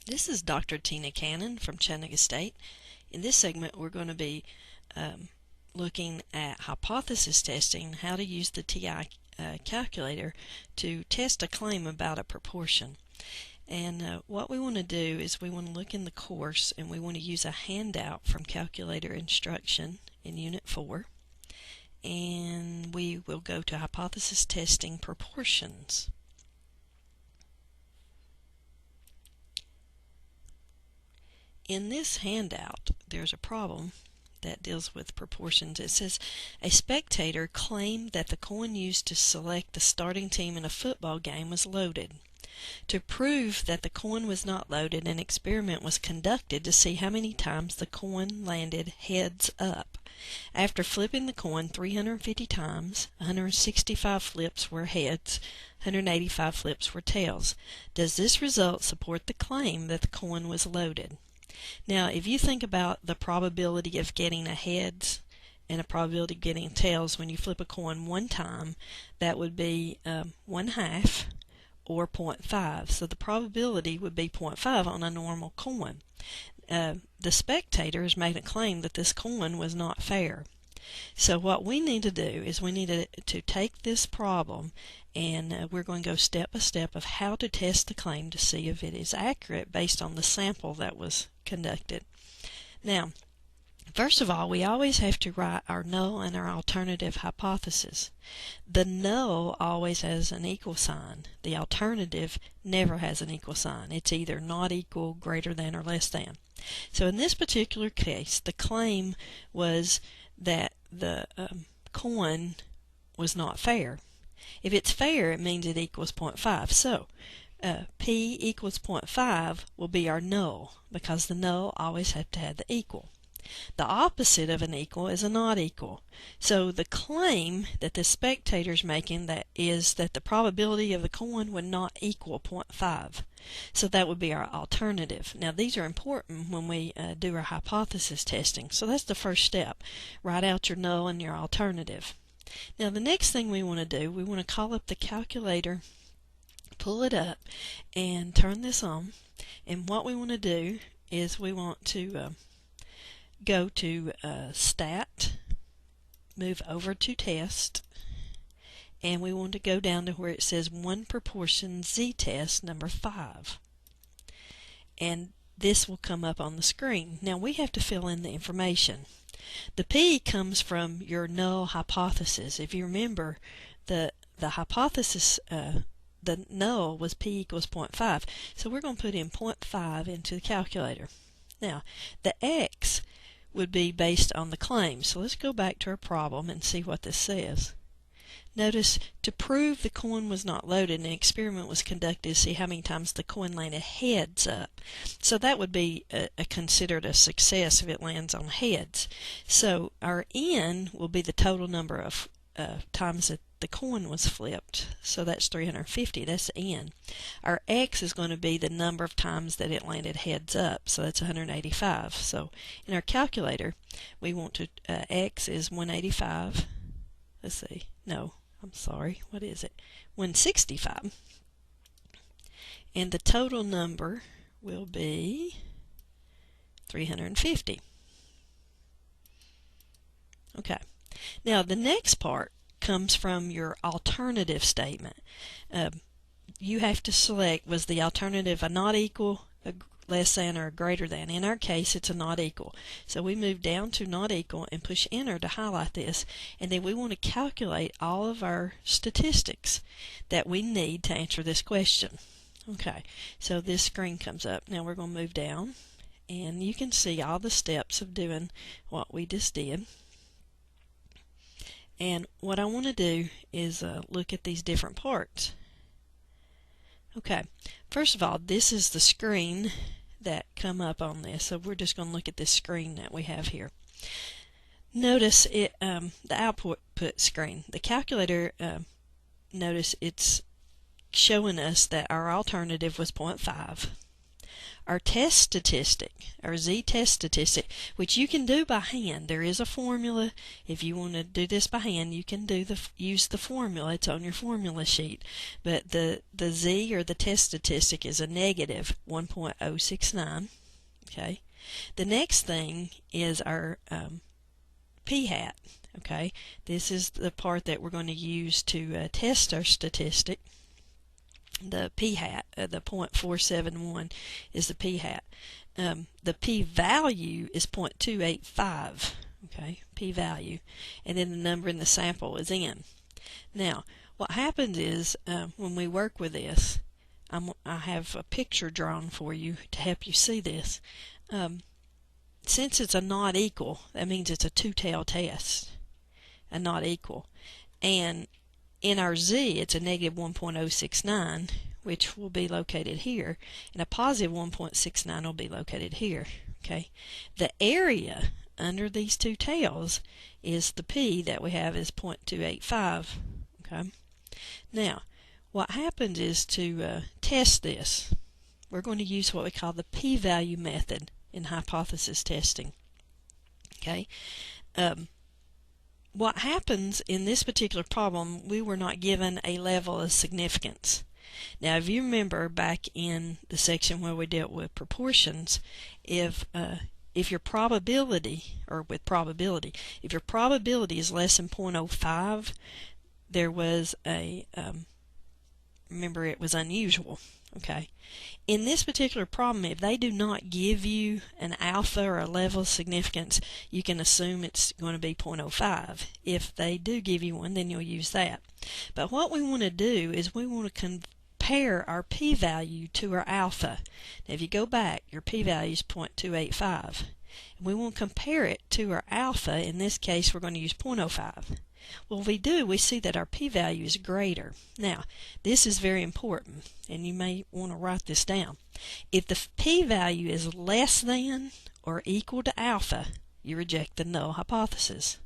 This is Dr. Tina Cannon from ChattState. In this segment, we're going to be looking at hypothesis testing, how to use the TI calculator to test a claim about a proportion. And what we want to do is we want to look in the course, and we want to use a handout from calculator instruction in Unit 4. And we will go to hypothesis testing proportions. In this handout, there's a problem that deals with proportions. It says, a spectator claimed that the coin used to select the starting team in a football game was loaded. To prove that the coin was not loaded, an experiment was conducted to see how many times the coin landed heads up. After flipping the coin 350 times, 165 flips were heads, 185 flips were tails. Does this result support the claim that the coin was loaded? Now, if you think about the probability of getting a heads and a probability of getting tails when you flip a coin one time, that would be 1/2 or 0.5. So the probability would be 0.5 on a normal coin. The spectator has made a claim that this coin was not fair. So what we need to do is we need to take this problem, and we're going to go step by step of how to test the claim to see if it is accurate based on the sample that was conducted. Now, first of all, we always have to write our null and our alternative hypothesis. The null always has an equal sign. The alternative never has an equal sign. It's either not equal, greater than, or less than. So in this particular case, the claim was that the coin was not fair. If it's fair, it means it equals 0.5. So P equals 0.5 will be our null, because the null always have to have the equal. The opposite of an equal is a not equal. So the claim that the spectator is making is that the probability of the coin would not equal 0.5. So that would be our alternative. Now these are important when we do our hypothesis testing. So that's the first step. Write out your null and your alternative. Now the next thing we want to do, we want to call up the calculator, pull it up, and turn this on. And what we want to do is we want to go to Stat, move over to Test, and we want to go down to where it says 1 proportion z-test number 5. And this will come up on the screen. Now we have to fill in the information. The P comes from your null hypothesis. If you remember, the hypothesis, the null was P equals 0.5. So we're going to put in 0.5 into the calculator. Now, the X would be based on the claim. So let's go back to our problem and see what this says. Notice, to prove the coin was not loaded, an experiment was conducted to see how many times the coin landed heads up. So that would be considered a success if it lands on heads. So our N will be the total number of times that the coin was flipped. So that's 350. That's N. Our X is going to be the number of times that it landed heads up. So that's 185. So in our calculator, we want to, X is 185. Let's see. No, I'm sorry. What is it? 165. And the total number will be 350. Okay. Now the next part comes from your alternative statement. You have to select, was the alternative a not equal, a less than, or a greater than? In our case, it's a not equal. So we move down to not equal and push enter to highlight this, and then we want to calculate all of our statistics that we need to answer this question. Okay, so this screen comes up. Now we're going to move down, and you can see all the steps of doing what we just did. And what I want to do is look at these different parts. Okay, first of all, this is the screen that come up on this. So we're just going to look at this screen that we have here. Notice it, the output screen. The calculator, notice it's showing us that our alternative was 0.5. our test statistic, our z-test statistic, which you can do by hand. There is a formula. If you want to do this by hand, you can use the formula. It's on your formula sheet. But the z, or the test statistic, is a negative 1.069. Okay. The next thing is our p-hat. Okay. This is the part that we're going to use to test our statistic. The p-hat, the 0.471 is the p-hat. The p-value is 0.285, okay, p-value, and then the number in the sample is n. Now, what happens is when we work with this, I have a picture drawn for you to help you see this. Since it's a not equal, that means it's a two-tailed test, a not equal, and in our z, it's a negative 1.069, which will be located here, and a positive 1.69 will be located here. Okay, the area under these two tails is the p that we have is 0.285. Okay, now what happens is to test this, we're going to use what we call the p-value method in hypothesis testing. Okay. What happens in this particular problem, we were not given a level of significance. Now, if you remember back in the section where we dealt with proportions, if your probability, or with probability, if your probability is less than 0.05, there was a, remember, it was unusual. Okay. In this particular problem, if they do not give you an alpha or a level of significance, you can assume it's going to be 0.05. If they do give you one, then you'll use that. But what we want to do is we want to compare our p-value to our alpha. Now, if you go back, your p-value is 0.285. We want to compare it to our alpha. In this case, we're going to use 0.05. Well, if we do, we see that our p-value is greater. Now, this is very important, and you may want to write this down. If the p-value is less than or equal to alpha, you reject the null hypothesis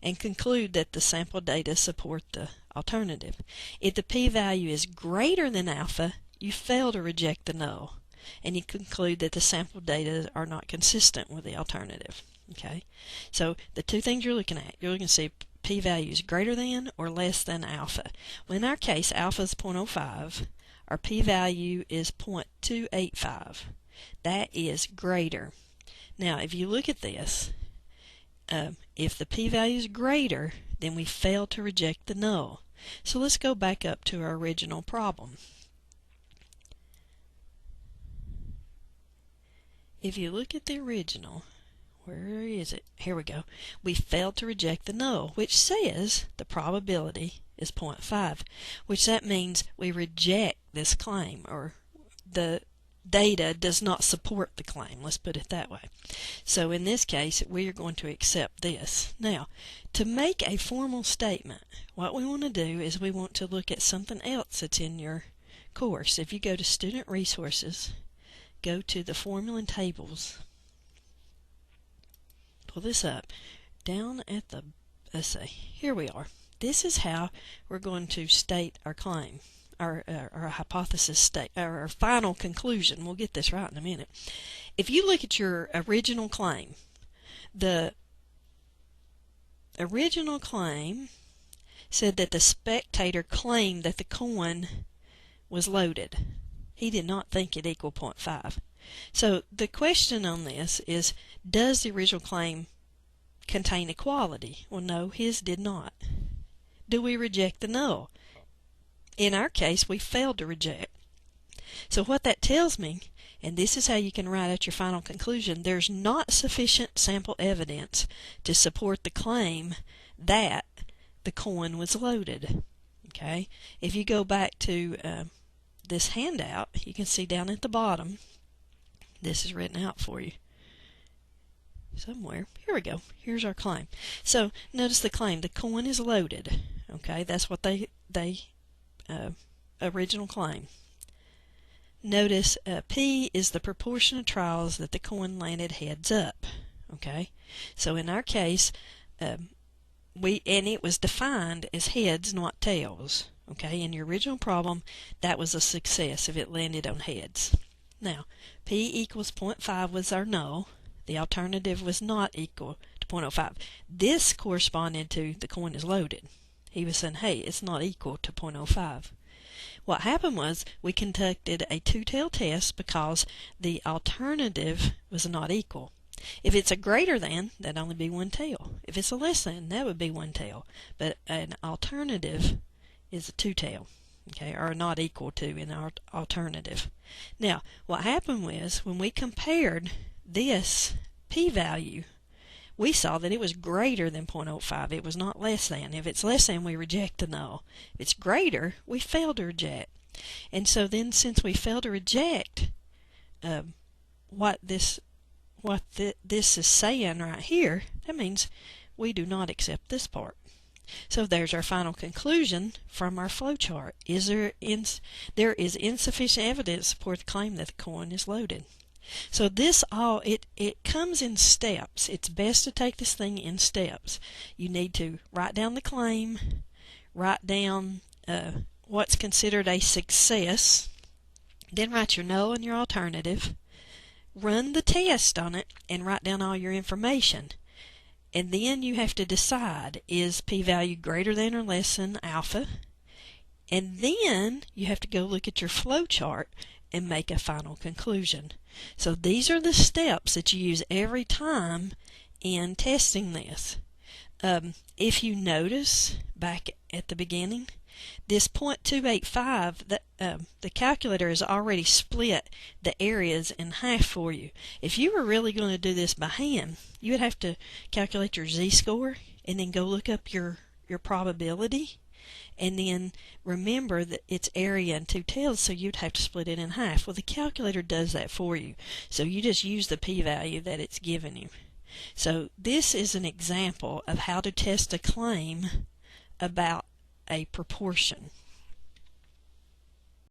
and conclude that the sample data support the alternative. If the p-value is greater than alpha, you fail to reject the null, and you conclude that the sample data are not consistent with the alternative. Okay, so the two things you're looking at to see p-value is greater than or less than alpha. Well, in our case, alpha is 0.05. Our p-value is 0.285. That is greater. Now, if you look at this, if the p-value is greater, then we fail to reject the null. So let's go back up to our original problem. If you look at the original, where is it? Here we go. We failed to reject the null, which says the probability is 0.5, which that means we reject this claim, or the data does not support the claim. Let's put it that way. So in this case, we are going to accept this. Now, to make a formal statement, what we want to do is we want to look at something else that's in your course. If you go to Student Resources, go to the Formula and Tables, pull this up, down at the, let's see, here we are. This is how we're going to state our claim, our hypothesis state, our final conclusion. We'll get this right in a minute. If you look at your original claim, the original claim said that the spectator claimed that the coin was loaded. He did not think it equaled 0.5. So the question on this is, does the original claim contain equality? Well, no, his did not. Do we reject the null? In our case, we failed to reject. So what that tells me, and this is how you can write out your final conclusion, there's not sufficient sample evidence to support the claim that the coin was loaded. Okay? If you go back to this handout, you can see down at the bottom, this is written out for you somewhere. Here we go. Here's our claim. So notice the claim. The coin is loaded. Okay, that's what they original claim. Notice P is the proportion of trials that the coin landed heads up. Okay, so in our case, and it was defined as heads, not tails. Okay, in your original problem, that was a success if it landed on heads. Now, P equals 0.5 was our null. The alternative was not equal to 0.05. This corresponded to the coin is loaded. He was saying, hey, it's not equal to 0.05. What happened was we conducted a two-tailed test because the alternative was not equal. If it's a greater than, that'd only be one tail. If it's a less than, that would be one tail. But an alternative is a two-tail, okay, or not equal to in our alternative. Now, what happened was when we compared this p-value, we saw that it was greater than 0.05. It was not less than. If it's less than, we reject the null. If it's greater, we fail to reject. And so then, since we fail to reject what this is saying right here, that means we do not accept this part. So there's our final conclusion from our flowchart. There is insufficient evidence to support the claim that the coin is loaded. So this it comes in steps. It's best to take this thing in steps. You need to write down the claim, write down what's considered a success, then write your null and your alternative, run the test on it, and write down all your information. And then you have to decide, is p-value greater than or less than alpha? And then you have to go look at your flowchart and make a final conclusion. So these are the steps that you use every time in testing this. If you notice back at the beginning, this 0.285, the calculator has already split the areas in half for you. If you were really going to do this by hand, you would have to calculate your z-score and then go look up your probability, and then remember that it's area and two tails, so you'd have to split it in half. Well, the calculator does that for you, so you just use the p-value that it's given you. So this is an example of how to test a claim about a proportion.